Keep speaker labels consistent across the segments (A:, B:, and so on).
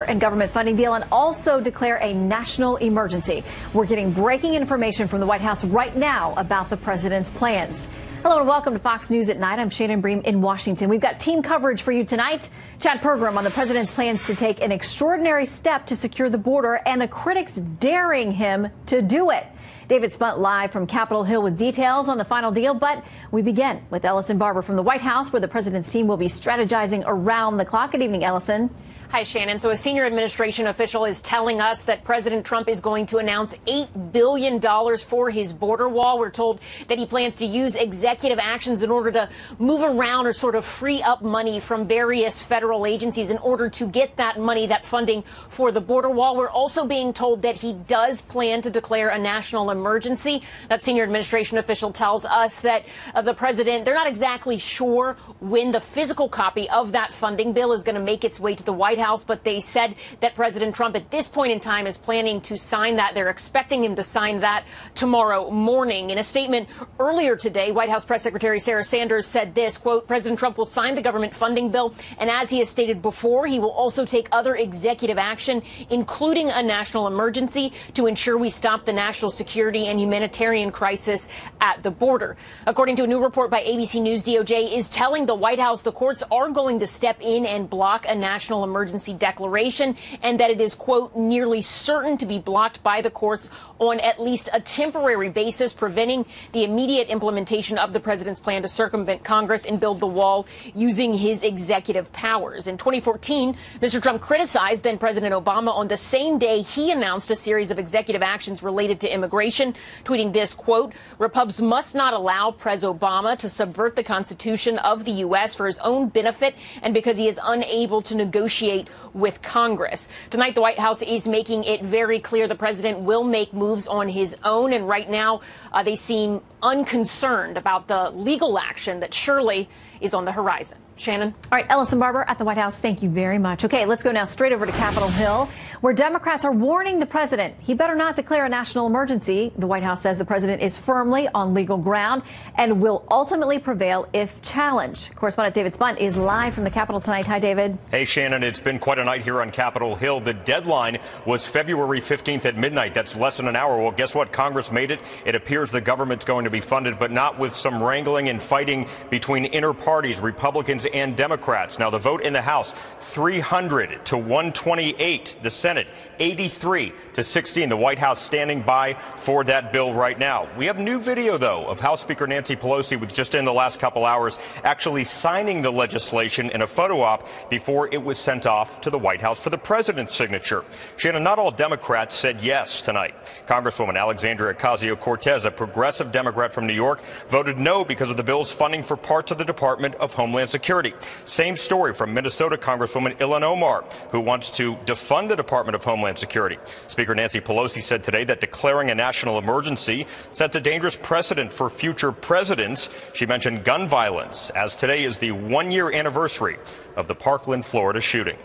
A: And government funding deal and also declare a national emergency. We're getting breaking information from the White House right now about the president's plans. Hello and welcome to Fox News at Night. I'm Shannon Bream in Washington. We've got team coverage for you tonight. Chad Pergram on the president's plans to take an extraordinary step to secure the border and the critics daring him to do it. David Spunt live from Capitol Hill with details on the final deal. But we begin with Ellison Barber from the White House, where the president's team will be strategizing around the clock. Good evening, Ellison.
B: Hi, Shannon. So a senior administration official is telling us that President Trump is going to announce $8 billion for his border wall. We're told that he plans to use executive actions in order to move around or sort of free up money from various federal agencies in order to get that money, that funding for the border wall. We're also being told that he does plan to declare a national emergency. That senior administration official tells us that the president, they're not exactly sure when the physical copy of that funding bill is going to make its way to the White House, but they said that President Trump at this point in time is planning to sign that. They're expecting him to sign that tomorrow morning. In a statement earlier today, White House Press Secretary Sarah Sanders said this, quote, President Trump will sign the government funding bill, and as he has stated before, he will also take other executive action, including a national emergency, to ensure we stop the national security and humanitarian crisis at the border. According to a new report by ABC News, DOJ is telling the White House the courts are going to step in and block a national emergency declaration, and that it is, quote, nearly certain to be blocked by the courts on at least a temporary basis, preventing the immediate implementation of the president's plan to circumvent Congress and build the wall using his executive powers. In 2014, Mr. Trump criticized then President Obama on the same day he announced a series of executive actions related to immigration, tweeting this, quote, Repubs must not allow Pres Obama to subvert the Constitution of the U.S. for his own benefit and because he is unable to negotiate with Congress. Tonight, the White House is making it very clear the president will make moves on his own. And right now, they seem unconcerned about the legal action that surely is on the horizon. Shannon.
A: All right, Ellison Barber at the White House. Thank you very much. OK, let's go now straight over to Capitol Hill, where Democrats are warning the president he better not declare a national emergency. The White House says the president is firmly on legal ground and will ultimately prevail if challenged. Correspondent David Spunt is live from the Capitol tonight. Hi, David.
C: Hey, Shannon. It's been quite a night here on Capitol Hill. The deadline was February 15th at midnight. That's less than an hour. Well, guess what? Congress made it. It appears the government's going to be funded, but not with some wrangling and fighting between inner parties, Republicans and Democrats. Now, the vote in the House, 300 to 128. The Senate, 83 to 16. The White House standing by for that bill right now. We have new video, though, of House Speaker Nancy Pelosi with just in the last couple hours actually signing the legislation in a photo op before it was sent off to the White House for the president's signature. Shannon, not all Democrats said yes tonight. Congresswoman Alexandria Ocasio-Cortez, a progressive Democrat from New York, voted no because of the bill's funding for parts of the Department of Homeland Security. Same story from Minnesota Congresswoman Ilhan Omar, who wants to defund the Department of Homeland Security. Speaker Nancy Pelosi said today that declaring a national emergency sets a dangerous precedent for future presidents. She mentioned gun violence, as today is the one-year anniversary of the Parkland, Florida shooting.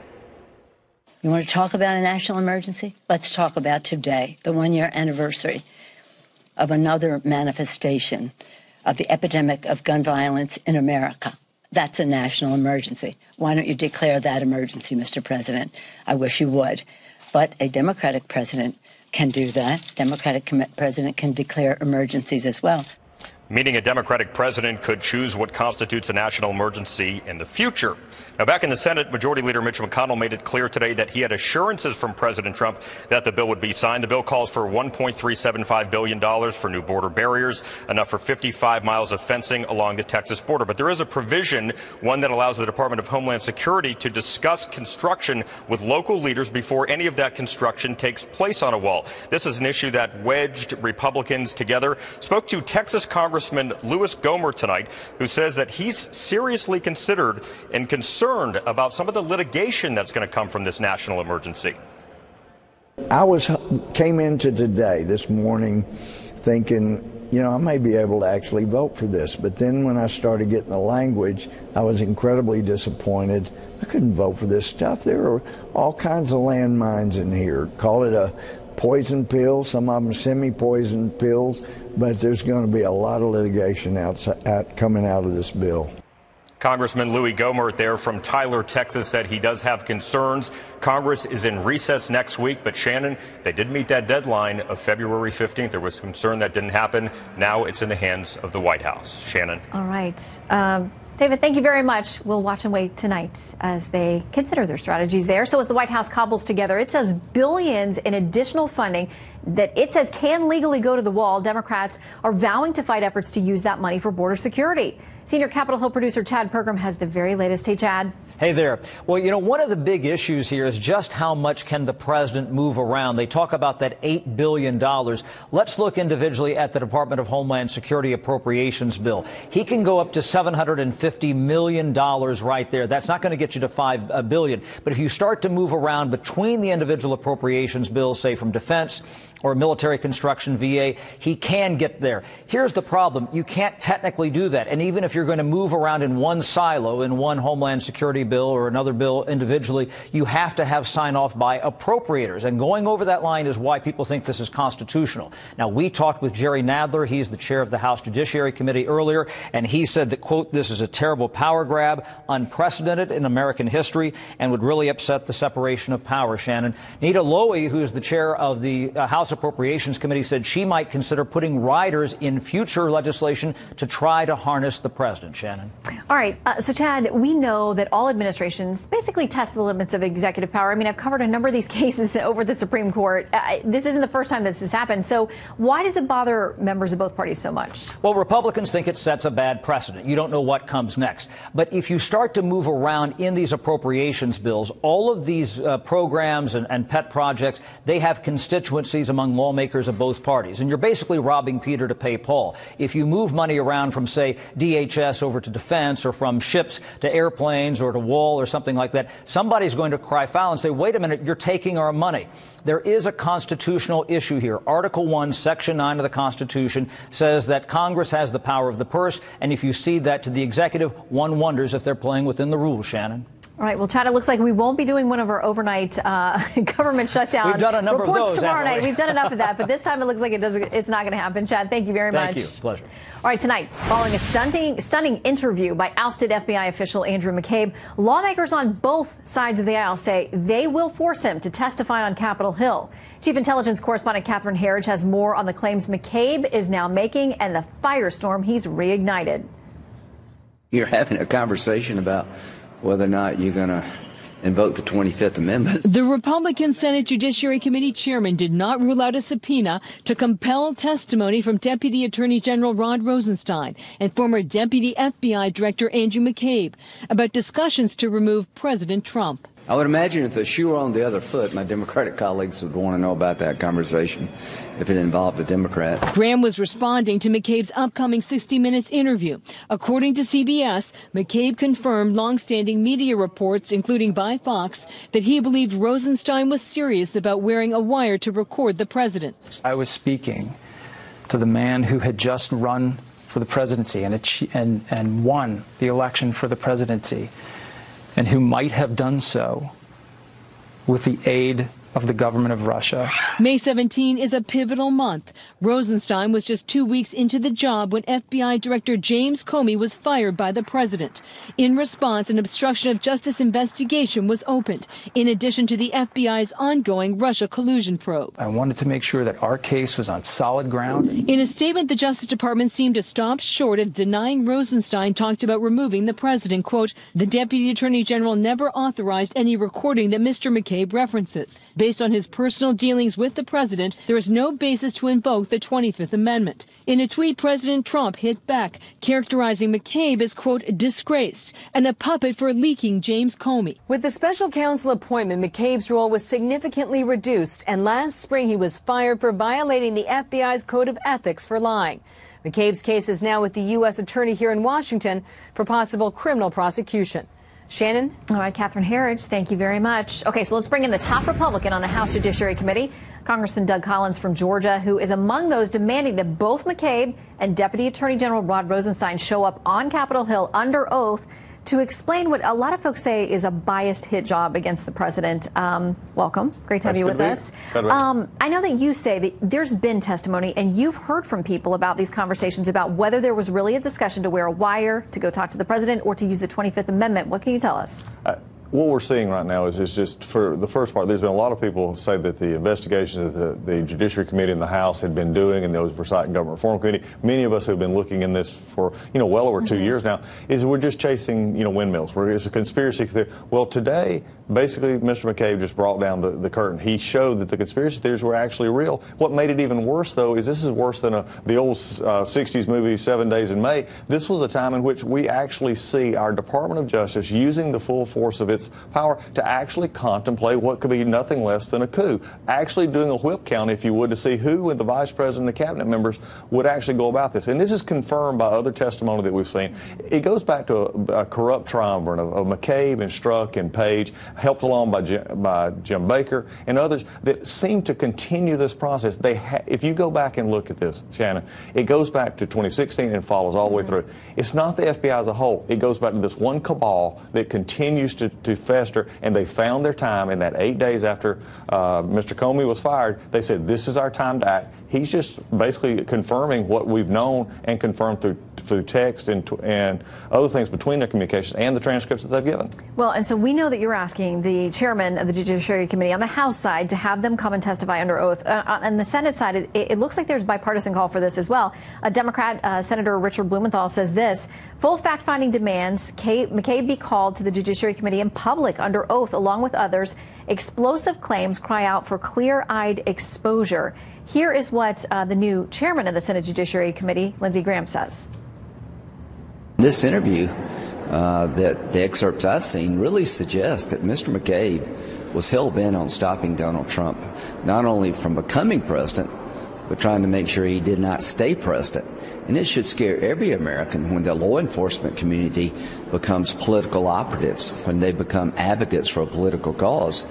D: You want to talk about a national emergency? Let's talk about today, the one-year anniversary of another manifestation of the epidemic of gun violence in America. That's a national emergency. Why don't you declare that emergency, Mr. President? I wish you would. But a Democratic president can do that. Democratic president can declare emergencies as well.
C: Meaning a Democratic president could choose what constitutes a national emergency in the future. Now, back in the Senate, Majority Leader Mitch McConnell made it clear today that he had assurances from President Trump that the bill would be signed. The bill calls for $1.375 billion for new border barriers, enough for 55 miles of fencing along the Texas border. But there is a provision, one that allows the Department of Homeland Security to discuss construction with local leaders before any of that construction takes place on a wall. This is an issue that wedged Republicans together. Spoke to Texas Congressman Louis Gohmert tonight, who says that he's seriously considered and concerned about some of the litigation that's going to come from this national emergency.
E: Came into this morning, thinking, you know, I may be able to actually vote for this. But then when I started getting the language, I was incredibly disappointed. I couldn't vote for this stuff. There are all kinds of landmines in here. Call it a poison pill, some of them semi-poison pills, but there's going to be a lot of litigation coming out of this bill.
C: Congressman Louis Gohmert there from Tyler, Texas, said he does have concerns. Congress is in recess next week, but Shannon, they did meet that deadline of February 15th. There was concern that didn't happen. Now it's in the hands of the White House. Shannon.
A: All right. David, thank you very much. We'll watch and wait tonight as they consider their strategies there. So as the White House cobbles together, it says billions in additional funding that it says can legally go to the wall. Democrats are vowing to fight efforts to use that money for border security. Senior Capitol Hill producer Chad Pergram has the very latest. Hey, Chad.
F: Hey there. Well, you know, one of the big issues here is just how much can the president move around. They talk about that $8 billion. Let's look individually at the Department of Homeland Security appropriations bill. He can go up to $750 million right there. That's not going to get you to $5 billion. But if you start to move around between the individual appropriations bills, say from defense or military construction, VA, he can get there. Here's the problem. You can't technically do that. And even if you're going to move around in one silo, in one Homeland Security bill or another bill individually, you have to have sign off by appropriators. And going over that line is why people think this is constitutional. Now, we talked with Jerry Nadler. He's the chair of the House Judiciary Committee earlier, and he said that, quote, this is a terrible power grab, unprecedented in American history, and would really upset the separation of power, Shannon. Nita Lowey, who is the chair of the House Appropriations Committee, said she might consider putting riders in future legislation to try to harness the president, Shannon.
A: All right. So, Chad, we know that all administrations basically test the limits of executive power. I mean, I've covered a number of these cases over the Supreme Court. This isn't the first time this has happened. So why does it bother members of both parties so much?
F: Well, Republicans think it sets a bad precedent. You don't know what comes next. But if you start to move around in these appropriations bills, all of these programs and pet projects, they have constituencies among lawmakers of both parties. And you're basically robbing Peter to pay Paul. If you move money around from, say, DHS over to defense or from ships to airplanes or to wall or something like that, somebody's going to cry foul and say, wait a minute, you're taking our money. There is a constitutional issue here. Article 1, Section 9 of the Constitution says that Congress has the power of the purse. And if you cede that to the executive, one wonders if they're playing within the rules, Shannon.
A: All right. Well, Chad, it looks like we won't be doing one of our overnight government shutdown
F: We've done a number
A: reports
F: of those,
A: tomorrow night. We've done enough of that, but this time it looks like it's not going to happen. Chad, thank you very much.
F: Thank you. Pleasure. All
A: right. Tonight, following a stunning interview by ousted FBI official Andrew McCabe, lawmakers on both sides of the aisle say they will force him to testify on Capitol Hill. Chief Intelligence Correspondent Catherine Herridge has more on the claims McCabe is now making and the firestorm he's reignited.
G: You're having a conversation about whether or not you're going to invoke the 25th Amendment.
H: The Republican Senate Judiciary Committee chairman did not rule out a subpoena to compel testimony from Deputy Attorney General Rod Rosenstein and former Deputy FBI Director Andrew McCabe about discussions to remove President Trump.
G: I would imagine if the shoe were on the other foot, my Democratic colleagues would want to know about that conversation if it involved a Democrat.
H: Graham was responding to McCabe's upcoming 60 Minutes interview. According to CBS, McCabe confirmed longstanding media reports, including by Fox, that he believed Rosenstein was serious about wearing a wire to record the president.
I: I was speaking to the man who had just run for the presidency and won the election for the presidency, and who might have done so with the aid of the government of Russia.
H: May 17 is a pivotal month. Rosenstein was just 2 weeks into the job when FBI Director James Comey was fired by the president. In response, an obstruction of justice investigation was opened, in addition to the FBI's ongoing Russia collusion probe.
I: I wanted to make sure that our case was on solid ground.
H: In a statement, the Justice Department seemed to stop short of denying Rosenstein talked about removing the president. Quote, the Deputy Attorney General never authorized any recording that Mr. McCabe references. Based on his personal dealings with the president, there is no basis to invoke the 25th Amendment. In a tweet, President Trump hit back, characterizing McCabe as, quote, disgraced and a puppet for leaking James Comey.
J: With the special counsel appointment, McCabe's role was significantly reduced, and last spring he was fired for violating the FBI's code of ethics for lying. McCabe's case is now with the U.S. attorney here in Washington for possible criminal prosecution. Shannon?
A: All right, Catherine Herridge, thank you very much. Okay, so let's bring in the top Republican on the House Judiciary Committee, Congressman Doug Collins from Georgia, who is among those demanding that both McCabe and Deputy Attorney General Rod Rosenstein show up on Capitol Hill under oath to explain what a lot of folks say is a biased hit job against the president. Welcome. Great to have you with us. I know that you say that there's been testimony and you've heard from people about these conversations about whether there was really a discussion to wear a wire, to go talk to the president, or to use the 25th Amendment. What can you tell us?
K: What we're seeing right now is just, for the first part, there's been a lot of people who say that the investigations that the Judiciary Committee in the House had been doing, and the Oversight and Government Reform Committee, many of us who have been looking in this for, well over 2 years now, is we're just chasing, windmills. It's a conspiracy theory. Well, today, basically, Mr. McCabe just brought down the curtain. He showed that the conspiracy theories were actually real. What made it even worse, though, is this is worse than the old 60s movie 7 Days in May. This was a time in which we actually see our Department of Justice using the full force of its power to actually contemplate what could be nothing less than a coup, actually doing a whip count, if you would, to see who and the vice president and the cabinet members would actually go about this. And this is confirmed by other testimony that we've seen. It goes back to a corrupt triumvirate of McCabe and Strzok and Page, helped along by Jim Baker and others that seem to continue this process. If you go back and look at this, Shannon, it goes back to 2016 and follows all the way through. It's not the FBI as a whole. It goes back to this one cabal that continues to fester, and they found their time in that 8 days after Mr. Comey was fired. They said, this is our time to act. He's just basically confirming what we've known and confirmed through text and other things between their communications and the transcripts that they've given.
A: Well, and so we know that you're asking the chairman of the Judiciary Committee on the House side to have them come and testify under oath. On the Senate side, it looks like there's bipartisan call for this as well. A Democrat, Senator Richard Blumenthal, says this: full fact-finding demands McCabe be called to the Judiciary Committee in public under oath along with others. Explosive claims cry out for clear-eyed exposure. Here is what the new chairman of the Senate Judiciary Committee, Lindsey Graham, says.
G: This interview, that the excerpts I've seen really suggest that Mr. McCabe was hell-bent on stopping Donald Trump, not only from becoming president, but trying to make sure he did not stay president. And it should scare every American when the law enforcement community becomes political operatives, when they become advocates for a political cause.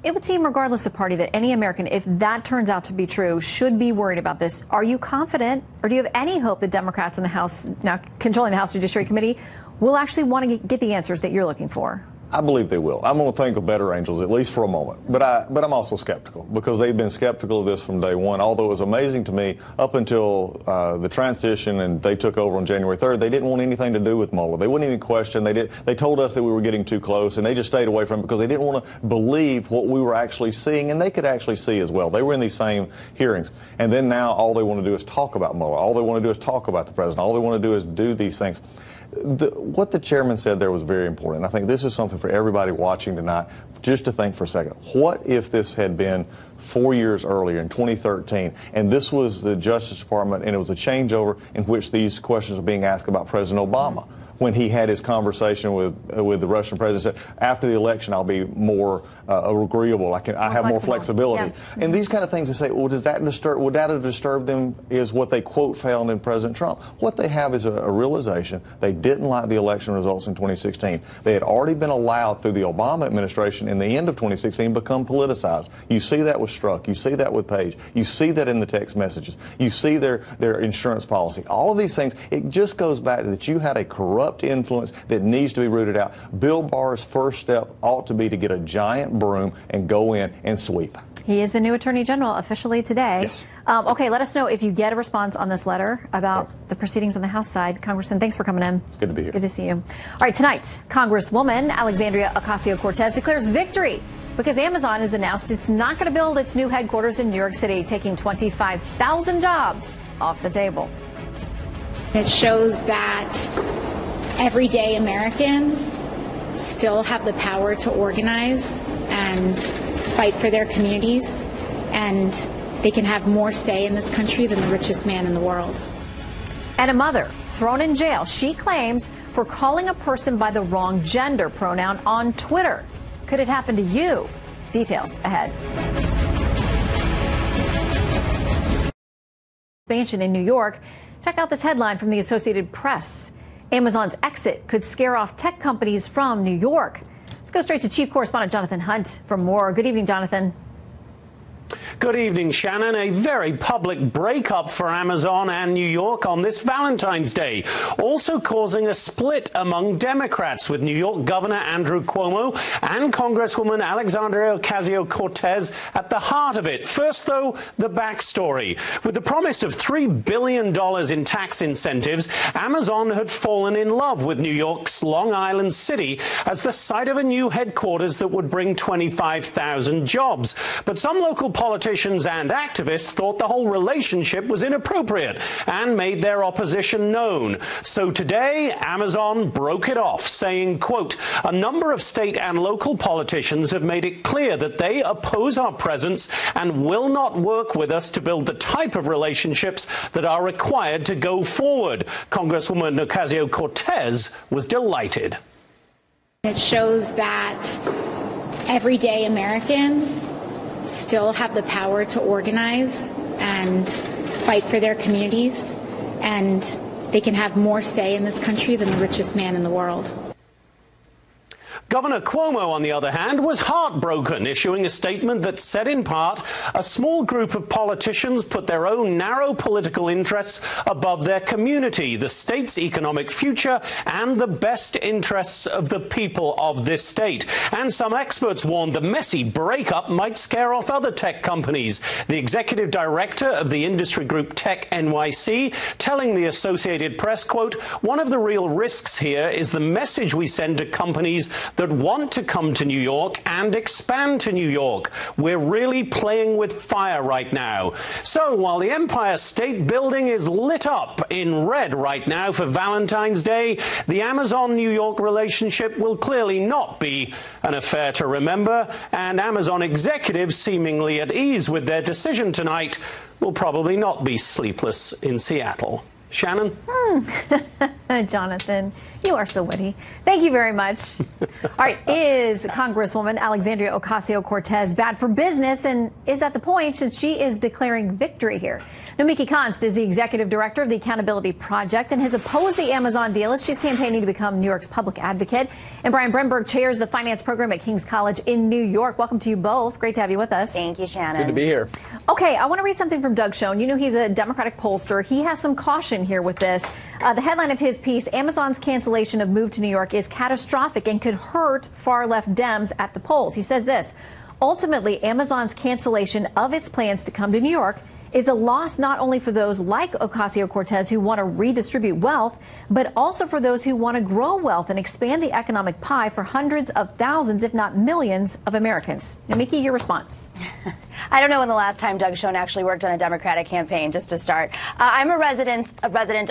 A: It would seem, regardless of party, that any American, if that turns out to be true, should be worried about this. Are you confident, or do you have any hope that Democrats in the House, now controlling the House Judiciary Committee, will actually want to get the answers that you're looking for?
K: I believe they will. I'm going to think of better angels, at least for a moment. But I'm also skeptical, because they've been skeptical of this from day one. Although it was amazing to me, up until the transition and they took over on January 3rd, they didn't want anything to do with Mueller. They wouldn't even question. They told us that we were getting too close, and they just stayed away from it because they didn't want to believe what we were actually seeing, and they could actually see as well. They were in these same hearings. And then now all they want to do is talk about Mueller. All they want to do is talk about the president. All they want to do is do these things. What the chairman said there was very important. I think this is something for everybody watching tonight just to think for a second. What if this had been 4 years earlier in 2013, and this was the Justice Department, and it was a changeover in which these questions were being asked about President Obama? When he had his conversation with the Russian president, said, after the election, I'll be more agreeable. I have more flexibility. Yeah. And these kind of things, they say, well, would that have disturbed them? Is what they quote found in President Trump. What they have is a realization they didn't like the election results in 2016. They had already been allowed through the Obama administration in the end of 2016 become politicized. You see that with Strzok. You see that with Page. You see that in the text messages. You see their insurance policy. All of these things, it just goes back to that you had a corrupt influence that needs to be rooted out. Bill Barr's first step ought to be to get a giant broom and go in and sweep.
A: He is the new Attorney General officially today.
K: Yes.
A: Okay, let us know if you get a response on this letter about the proceedings on the House side. Congressman, thanks for coming in.
K: It's good to be here.
A: Good to see you. All right, tonight, Congresswoman Alexandria Ocasio-Cortez declares victory because Amazon has announced it's not going to build its new headquarters in New York City, taking 25,000 jobs off the table.
L: It shows that everyday Americans still have the power to organize and fight for their communities, and they can have more say in this country than the richest man in the world.
A: And a mother thrown in jail, she claims, for calling a person by the wrong gender pronoun on Twitter. Could it happen to you? Details ahead. Expansion in New York. Check out this headline from the Associated Press. Amazon's exit could scare off tech companies from New York. Let's go straight to Chief Correspondent Jonathan Hunt for more. Good evening, Jonathan.
M: Good evening, Shannon. A very public breakup for Amazon and New York on this Valentine's Day, also causing a split among Democrats, with New York Governor Andrew Cuomo and Congresswoman Alexandria Ocasio-Cortez at the heart of it. First, though, the backstory. With the promise of $3 billion in tax incentives, Amazon had fallen in love with New York's Long Island City as the site of a new headquarters that would bring 25,000 jobs. But some local politicians and activists thought the whole relationship was inappropriate and made their opposition known. So today, Amazon broke it off, saying, quote, "A number of state and local politicians have made it clear that they oppose our presence and will not work with us to build the type of relationships that are required to go forward." Congresswoman Ocasio-Cortez was delighted.
L: It shows that everyday Americans still have the power to organize and fight for their communities, and they can have more say in this country than the richest man in the world.
M: Governor Cuomo, on the other hand, was heartbroken, issuing a statement that said in part, a small group of politicians put their own narrow political interests above their community, the state's economic future, and the best interests of the people of this state. And some experts warned the messy breakup might scare off other tech companies. The executive director of the industry group Tech NYC telling the Associated Press, quote, "One of the real risks here is the message we send to companies that want to come to New York and expand to New York. We're really playing with fire right now." So while the Empire State Building is lit up in red right now for Valentine's Day, the Amazon-New York relationship will clearly not be an affair to remember, and Amazon executives, seemingly at ease with their decision tonight, will probably not be sleepless in Seattle. Shannon?
A: Jonathan, you are so witty. Thank you very much. All right, is Congresswoman Alexandria Ocasio-Cortez bad for business, and is that the point since she is declaring victory here? Nomiki Konst is the executive director of the Accountability Project and has opposed the Amazon deal as she's campaigning to become New York's public advocate. And Brian Brenberg chairs the finance program at King's College in New York. Welcome to you both. Great to have you with us.
N: Thank you, Shannon.
O: Good to be here.
A: Okay, I want to read something from Doug Schoen. You know he's a Democratic pollster. He has some caution here with this. The headline of his piece, Amazon's cancellation of move to New York is catastrophic and could hurt far-left Dems at the polls. He says this, ultimately, Amazon's cancellation of its plans to come to New York is a loss not only for those like Ocasio-Cortez who want to redistribute wealth, but also for those who want to grow wealth and expand the economic pie for hundreds of thousands, if not millions, of Americans. Nomiki, your response.
N: I don't know when the last time Doug Schoen actually worked on a Democratic campaign, just to start. I'm a resident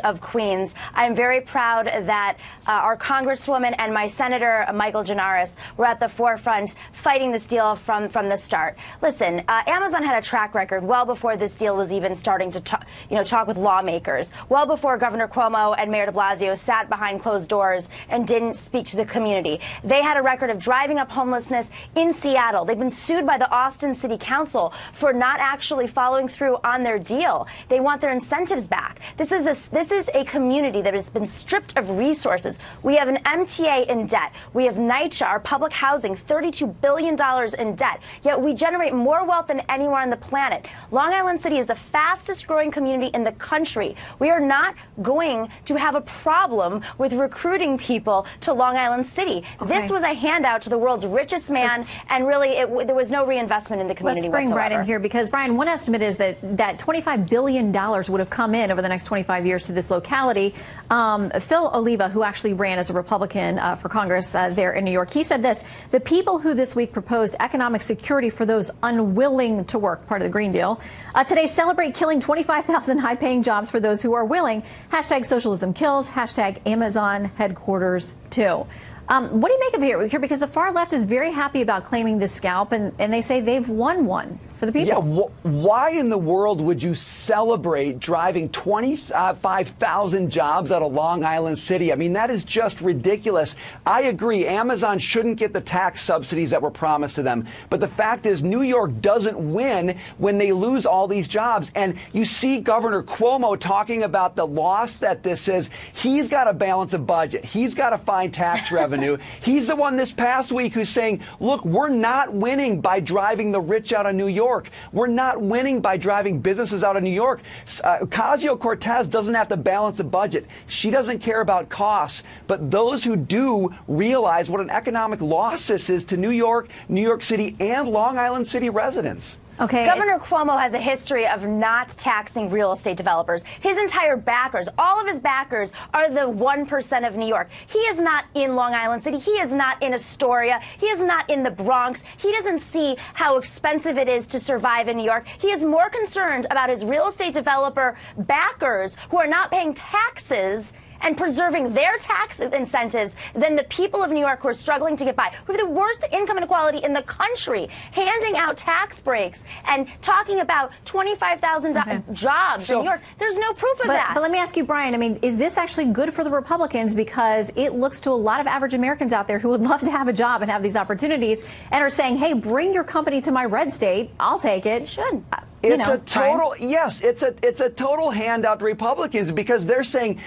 N: of Queens. I'm very proud that our Congresswoman and my Senator, Michael Gianaris, were at the forefront fighting this deal from the start. Listen, Amazon had a track record well before this deal was even starting to talk with lawmakers, well before Governor Cuomo and Mayor de Blasio sat behind closed doors and didn't speak to the community. They had a record of driving up homelessness in Seattle. They've been sued by the Austin City Council for not actually following through on their deal. They want their incentives back. This is a community that has been stripped of resources. We have an MTA in debt. We have NYCHA, our public housing, $32 billion in debt. Yet we generate more wealth than anywhere on the planet. Long Island City is the fastest growing community in the country. We are not going to have a problem with recruiting people to Long Island City. Okay. This was a handout to the world's richest man, and really there was no reinvestment in the community whatsoever.
A: Brian in here because, Brian, one estimate is that $25 billion would have come in over the next 25 years to this locality. Phil Oliva, who actually ran as a Republican for Congress there in New York, he said this, the people who this week proposed economic security for those unwilling to work, part of the Green Deal, today celebrate killing 25,000 high-paying jobs for those who are willing. Hashtag socialism kills, hashtag Amazon headquarters too. What do you make of here? Because the far left is very happy about claiming this scalp, and they say they've won one for the people.
O: Yeah, why in the world would you celebrate driving 25,000 jobs out of Long Island City? I mean, that is just ridiculous. I agree, Amazon shouldn't get the tax subsidies that were promised to them. But the fact is, New York doesn't win when they lose all these jobs. And you see Governor Cuomo talking about the loss that this is. He's got to balance a budget. He's got to find tax revenue. revenue. He's the one this past week who's saying, look, we're not winning by driving the rich out of New York. We're not winning by driving businesses out of New York. Ocasio-Cortez doesn't have to balance the budget. She doesn't care about costs. But those who do realize what an economic loss this is to New York, New York City, and Long Island City residents.
N: Okay. Governor Cuomo has a history of not taxing real estate developers. His entire backers, all of his backers, are the 1% of New York. He is not in Long Island City. He is not in Astoria. He is not in the Bronx. He doesn't see how expensive it is to survive in New York. He is more concerned about his real estate developer backers who are not paying taxes and preserving their tax incentives than the people of New York who are struggling to get by, who have the worst income inequality in the country, handing out tax breaks and talking about 25,000 jobs in New York. There's no proof of that.
A: But let me ask you, Brian, I mean, is this actually good for the Republicans? Because it looks to a lot of average Americans out there who would love to have a job and have these opportunities and are saying, hey, bring your company to my red state. I'll take it.
N: You should.
O: It's a total, yes, it's a total handout to Republicans because they're saying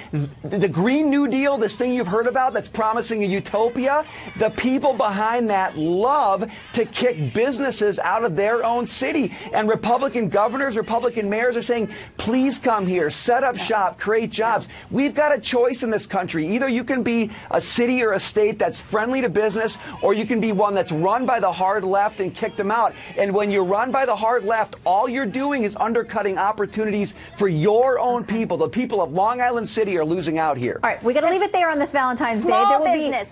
O: the Green New Deal, this thing you've heard about that's promising a utopia, the people behind that love to kick businesses out of their own city. And Republican governors, Republican mayors are saying, please come here, set up shop, create jobs. We've got a choice in this country. Either you can be a city or a state that's friendly to business, or you can be one that's run by the hard left and kick them out. And when you run by the hard left, all you're doing is undercutting opportunities for your own people. The people of Long Island City are losing out here.
A: All right, we got to leave it there on this Valentine's Day.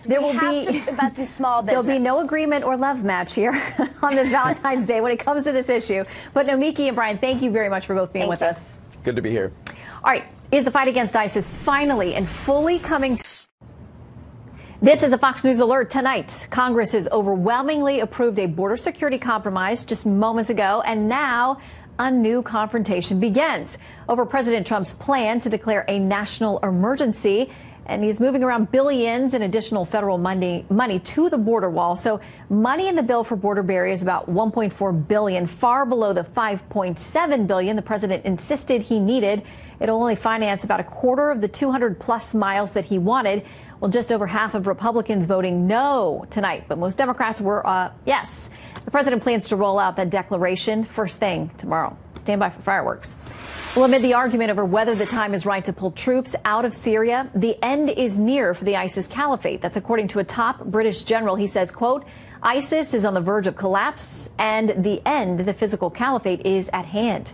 N: There will be invest in small business.
A: There'll be no agreement or love match here on this Valentine's Day when it comes to this issue. But Nomiki and Brian, thank you very much for both being with us.
O: Good to be here.
A: All right, is the fight against ISIS finally and fully coming to... This is a Fox News alert tonight. Congress has overwhelmingly approved a border security compromise just moments ago, and now a new confrontation begins over President Trump's plan to declare a national emergency. And he's moving around billions in additional federal money to the border wall. So money in the bill for border barriers is about $1.4 billion, far below the $5.7 billion the president insisted he needed. It'll only finance about a quarter of the 200+ miles that he wanted. Well, just over half of Republicans voting no tonight, but most Democrats were yes. The president plans to roll out that declaration first thing tomorrow. Stand by for fireworks. Well, amid the argument over whether the time is right to pull troops out of Syria, the end is near for the ISIS caliphate. That's according to a top British general. He says, quote, ISIS is on the verge of collapse and the end, the physical caliphate, is at hand.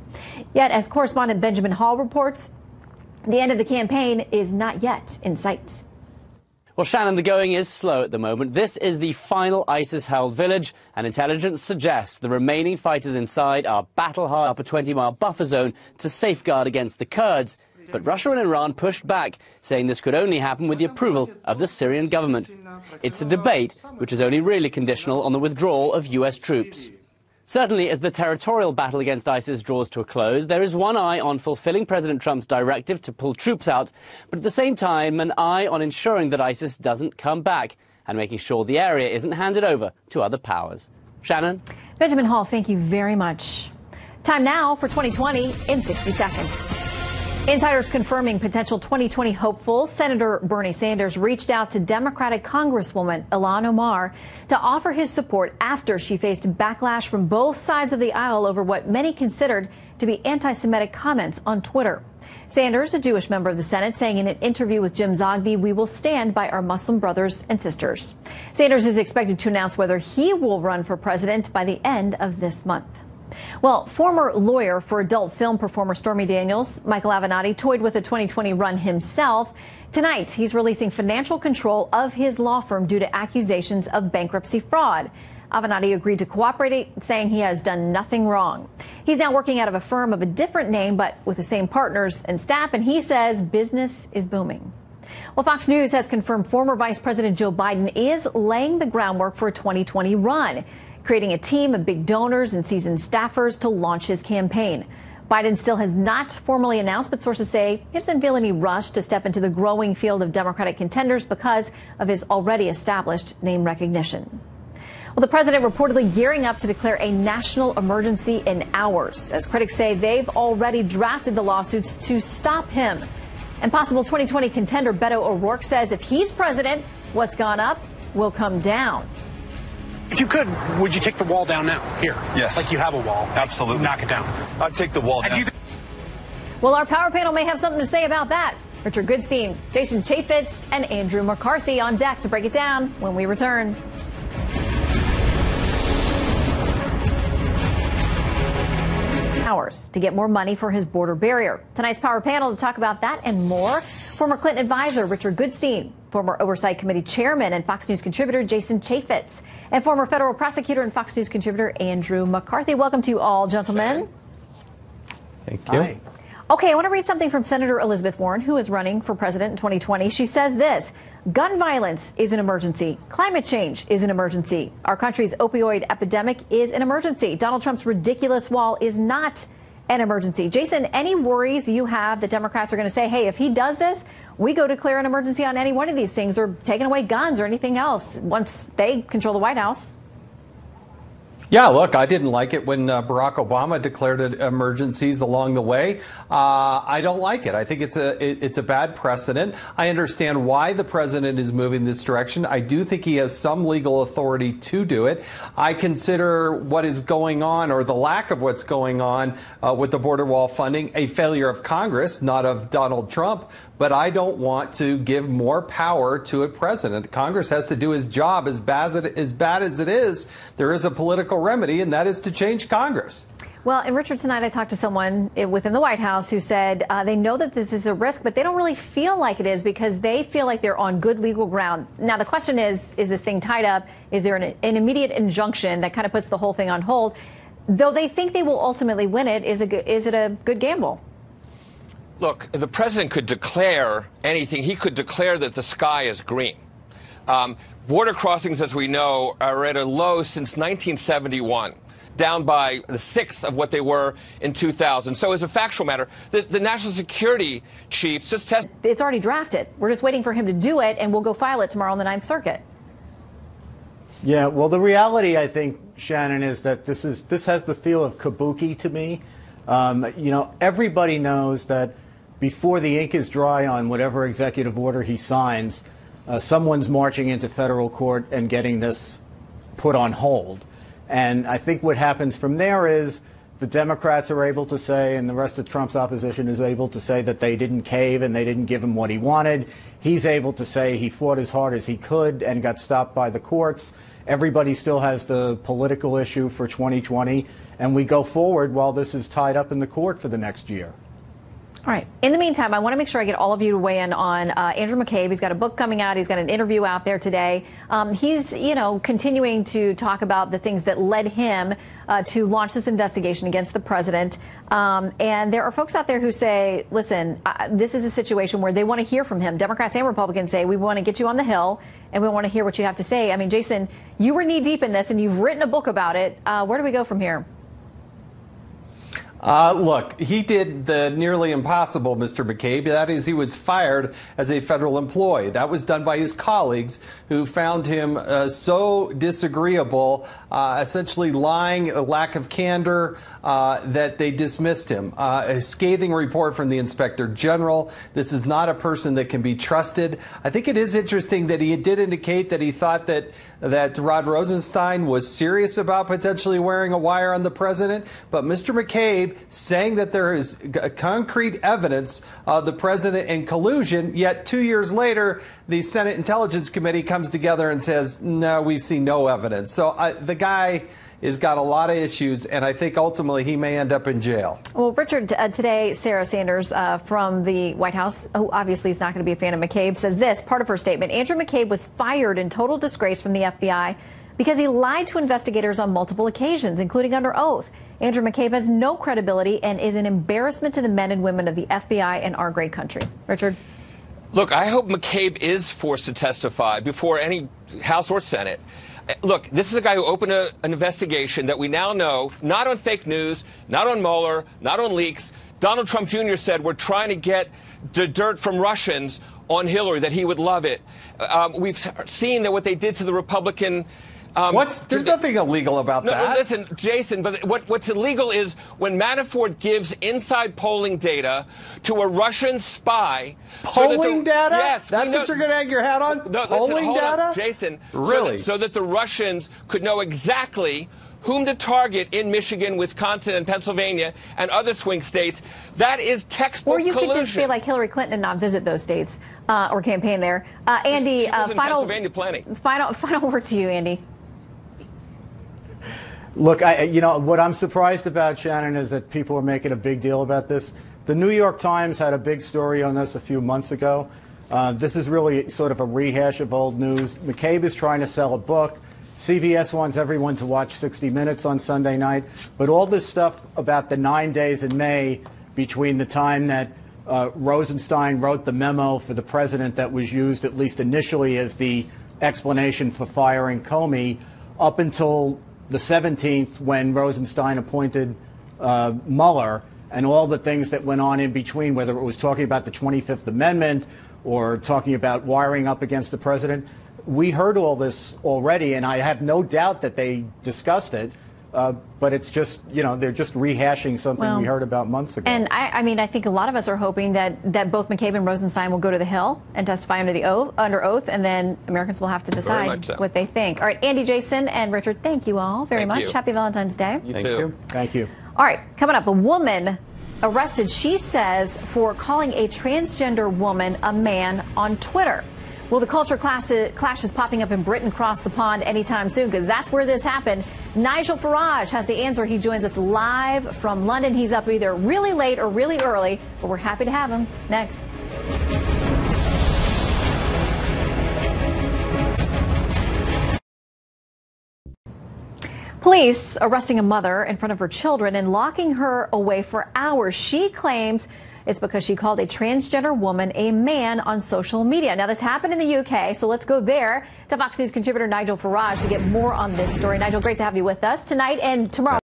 A: Yet, as correspondent Benjamin Hall reports, the end of the campaign is not yet in sight.
P: Well, Shannon, the going is slow at the moment. This is the final ISIS-held village, and intelligence suggests the remaining fighters inside are battle-hard up a 20-mile buffer zone to safeguard against the Kurds. But Russia and Iran pushed back, saying this could only happen with the approval of the Syrian government. It's a debate which is only really conditional on the withdrawal of U.S. troops. Certainly, as the territorial battle against ISIS draws to a close, there is one eye on fulfilling President Trump's directive to pull troops out, but at the same time, an eye on ensuring that ISIS doesn't come back and making sure the area isn't handed over to other powers. Shannon?
A: Benjamin Hall, thank you very much. Time now for 2020 in 60 seconds. Insiders confirming potential 2020 hopeful Senator Bernie Sanders reached out to Democratic Congresswoman Ilhan Omar to offer his support after she faced backlash from both sides of the aisle over what many considered to be anti-Semitic comments on Twitter. Sanders, a Jewish member of the Senate, saying in an interview with Jim Zogby, "We will stand by our Muslim brothers and sisters." Sanders is expected to announce whether he will run for president by the end of this month. Well, former lawyer for adult film performer Stormy Daniels, Michael Avenatti, toyed with a 2020 run himself. Tonight, he's releasing financial control of his law firm due to accusations of bankruptcy fraud. Avenatti agreed to cooperate, saying he has done nothing wrong. He's now working out of a firm of a different name, but with the same partners and staff, and he says business is booming. Well, Fox News has confirmed former Vice President Joe Biden is laying the groundwork for a 2020 run, creating a team of big donors and seasoned staffers to launch his campaign. Biden still has not formally announced, but sources say he doesn't feel any rush to step into the growing field of Democratic contenders because of his already established name recognition. Well, the president reportedly gearing up to declare a national emergency in hours, as critics say they've already drafted the lawsuits to stop him. And possible 2020 contender Beto O'Rourke says if he's president, what's gone up will come down.
Q: If you could, would you take the wall down now? Here.
R: Yes.
Q: Like you have a wall.
R: Absolutely.
Q: Knock it down.
R: I'd take the wall down.
A: Well, our power panel may have something to say about that. Richard Goodstein, Jason Chaffetz, and Andrew McCarthy on deck to break it down when we return. Hours to get more money for his border barrier. Tonight's power panel to talk about that and more. Former Clinton advisor Richard Goodstein, former Oversight Committee chairman and Fox News contributor Jason Chaffetz, and former federal prosecutor and Fox News contributor Andrew McCarthy. Welcome to you all, gentlemen.
S: Thank you.
A: Hi. Okay, I want to read something from Senator Elizabeth Warren, who is running for president in 2020. She says this: gun violence is an emergency. Climate change is an emergency. Our country's opioid epidemic is an emergency. Donald Trump's ridiculous wall is not an emergency. Jason, any worries you have that Democrats are going to say, hey, if he does this, we go declare an emergency on any one of these things, or taking away guns or anything else once they control the White House?
S: Yeah, look, I didn't like it when Barack Obama declared emergencies along the way. I don't like it. I think it's a bad precedent. I understand why the president is moving this direction. I do think he has some legal authority to do it. I consider what is going on, or the lack of what's going on with the border wall funding, a failure of Congress, not of Donald Trump. But I don't want to give more power to a president. Congress has to do his job. As bad as it is, there is a political remedy, and that is to change Congress.
A: Well, and Richard, tonight I talked to someone within the White House who said they know that this is a risk, but they don't really feel like it is because they feel like they're on good legal ground. Now, the question is this thing tied up? Is there an immediate injunction that kind of puts the whole thing on hold? Though they think they will ultimately win it, is it a good gamble?
T: Look, the president could declare anything. He could declare that the sky is green. Border crossings, as we know, are at a low since 1971, down by the sixth of what they were in 2000. So as a factual matter, the national security chiefs just tested.
A: It's already drafted. We're just waiting for him to do it, and we'll go file it tomorrow on the Ninth Circuit.
U: Yeah, well, the reality, I think, Shannon, is that this has the feel of kabuki to me. You know, everybody knows that before the ink is dry on whatever executive order he signs, someone's marching into federal court and getting this put on hold. And I think what happens from there is the Democrats are able to say, and the rest of Trump's opposition is able to say, that they didn't cave and they didn't give him what he wanted. He's able to say he fought as hard as he could and got stopped by the courts. Everybody still has the political issue for 2020, and we go forward while this is tied up in the court for the next year.
A: All right. In the meantime, I want to make sure I get all of you to weigh in on Andrew McCabe. He's got a book coming out. He's got an interview out there today. He's, continuing to talk about the things that led him to launch this investigation against the president. And there are folks out there who say, listen, this is a situation where they want to hear from him. Democrats and Republicans say, we want to get you on the Hill and we want to hear what you have to say. I mean, Jason, you were knee deep in this and you've written a book about it. Where do we go from here?
S: Look, he did the nearly impossible, Mr. McCabe. That is, he was fired as a federal employee. That was done by his colleagues who found him so disagreeable, essentially lying, a lack of candor, that they dismissed him. A scathing report from the Inspector General. This is not a person that can be trusted. I think it is interesting that he did indicate that he thought that Rod Rosenstein was serious about potentially wearing a wire on the president. But Mr. McCabe saying that there is concrete evidence of the president in collusion, yet 2 years later, the Senate Intelligence Committee comes together and says, no, we've seen no evidence. So the guy has got a lot of issues, and I think ultimately he may end up in jail.
A: Well, Richard, today, Sarah Sanders from the White House, who obviously is not going to be a fan of McCabe, says this, part of her statement: Andrew McCabe was fired in total disgrace from the FBI because he lied to investigators on multiple occasions, including under oath. Andrew McCabe has no credibility and is an embarrassment to the men and women of the FBI and our great country. Richard?
T: Look, I hope McCabe is forced to testify before any House or Senate. Look, this is a guy who opened an investigation that we now know, not on fake news, not on Mueller, not on leaks. Donald Trump Jr. said we're trying to get the dirt from Russians on Hillary, that he would love it. We've seen that what they did to the Republican
S: There's nothing illegal about that.
T: No, listen, Jason, but what's illegal is when Manafort gives inside polling data to a Russian spy.
S: Polling data?
T: Yes.
S: That's what you're going to hang your hat on?
T: No,
S: polling
T: hold
S: data?
T: on, Jason.
S: Really?
T: So that the Russians could know exactly whom to target in Michigan, Wisconsin, and Pennsylvania, and other swing states. That is textbook collusion.
A: Or you could just be like Hillary Clinton and not visit those states or campaign there. Andy,
T: she was in Pennsylvania planning.
A: Final word to you, Andy.
U: Look, what I'm surprised about, Shannon, is that people are making a big deal about this. The New York Times had a big story on this a few months ago. This is really sort of a rehash of old news. McCabe is trying to sell a book. CBS wants everyone to watch 60 Minutes on Sunday night. But all this stuff about the 9 days in May between the time that Rosenstein wrote the memo for the president that was used, at least initially, as the explanation for firing Comey, up until the 17th when Rosenstein appointed Mueller, and all the things that went on in between, whether it was talking about the 25th Amendment or talking about wiring up against the president. We heard all this already, and I have no doubt that they discussed it. But it's just, they're just rehashing something we heard about months ago.
A: And I think a lot of us are hoping that both McCabe and Rosenstein will go to the Hill and testify under oath, and then Americans will have to decide what they think. All right, Andy, Jason, and Richard, thank you all very much. Happy Valentine's Day.
T: You too.
U: Thank you.
A: All right, coming up, a woman arrested, she says, for calling a transgender woman a man on Twitter. Well, the culture clash is popping up in Britain across the pond anytime soon, because that's where this happened. Nigel Farage has the answer. He joins us live from London. He's up either really late or really early, but we're happy to have him. Next. Police arresting a mother in front of her children and locking her away for hours. She claims it's because she called a transgender woman a man on social media. Now, this happened in the UK, so let's go there to Fox News contributor Nigel Farage to get more on this story. Nigel, great to have you with us tonight and tomorrow.